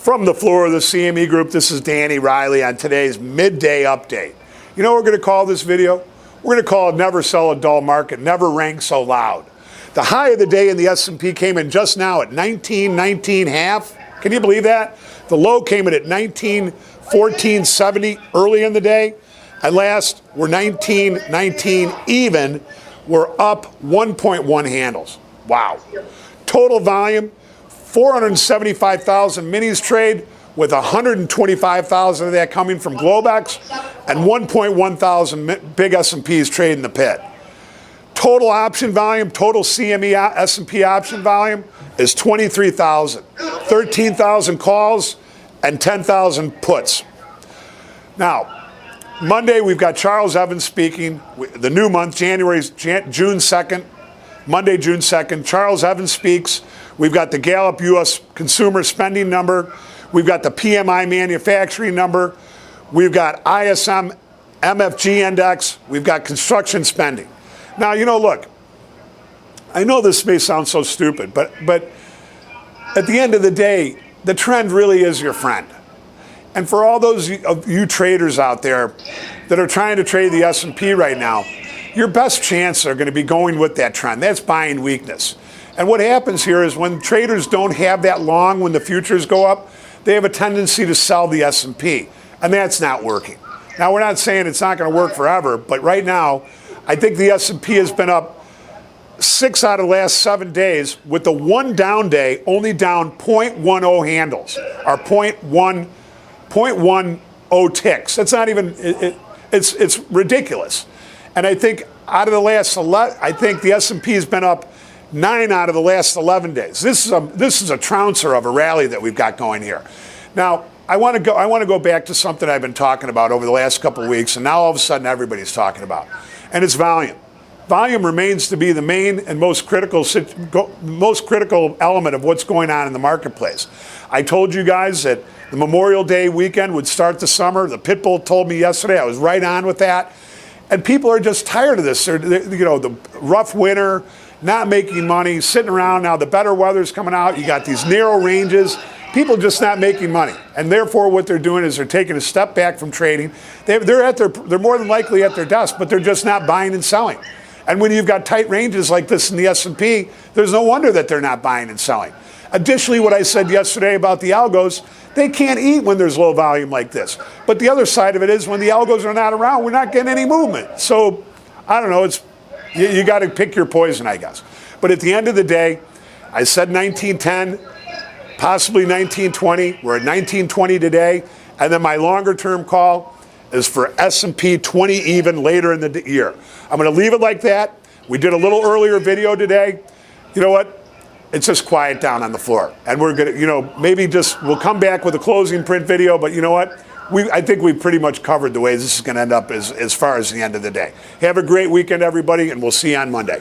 From the floor of the CME Group, this is Danny Riley on today's midday update. You know what we're going to call this video? We're going to call it Never Sell a Dull Market, Never Rang So Loud. The high of the day in the S&P came in just now at 19.5. Can you believe that? The low came in at 14.70 early in the day. At last, we're 19.19 even. We're up 1.1 handles. Wow. Total volume, 475,000 minis trade, with 125,000 of that coming from Globex and 1.1 thousand big S&Ps trade in the pit. Total option volume, total CME S&P option volume is 23,000, 13,000 calls and 10,000 puts. Now, Monday we've got Charles Evans speaking, the new month, June 2nd, Monday, June 2nd, Charles Evans speaks. We've got the GALLUP U.S. consumer spending number. We've got the PMI manufacturing number. We've got ISM MFG index. We've got construction spending. Now, you know, look, I know this may sound so stupid, but at the end of the day, the trend really is your friend. And for all those of you traders out there that are trying to trade the S&P right now, your best chance are going to be going with that trend. That's buying weakness. And what happens here is when traders don't have that long when the futures go up, they have a tendency to sell the S&P, and that's not working. Now, we're not saying it's not going to work forever, but right now, I think the S&P has been up 6 out of the last 7 days, with the one down day only down 0.10 handles, or 0.10 ticks. That's not even, it's ridiculous. And I think out of the last 11, I think the S&P has been up 9 out of the last 11 days. This is a trouncer of a rally that we've got going here. Now, I want to go back to something I've been talking about over the last couple of weeks, and now all of a sudden everybody's talking about, and it's volume. Volume remains to be the main and most critical element of what's going on in the marketplace. I told you guys that the Memorial Day weekend would start the summer. The Pitbull told me yesterday. I was right on with that. And people are just tired of this. They're you know, the rough winter, not making money, sitting around. Now the better weather's coming out. You got these narrow ranges. People just not making money. And therefore what they're doing is they're taking a step back from trading. They're more than likely at their desk, but they're just not buying and selling. And when you've got tight ranges like this in the S&P, there's no wonder that they're not buying and selling. Additionally, what I said yesterday about the algos, they can't eat when there's low volume like this. But the other side of it is when the algos are not around, we're not getting any movement. So, I don't know, you got to pick your poison, I guess. But at the end of the day, I said 1910, possibly 1920. We're at 1920 today. And then my longer term call is for S&P 20 even later in the year. I'm going to leave it like that. We did a little earlier video today. You know what? It's just quiet down on the floor. And we're going to, you know, maybe just, we'll come back with a closing print video, but you know what? I think we've pretty much covered the way this is going to end up as far as the end of the day. Have a great weekend, everybody, and we'll see you on Monday.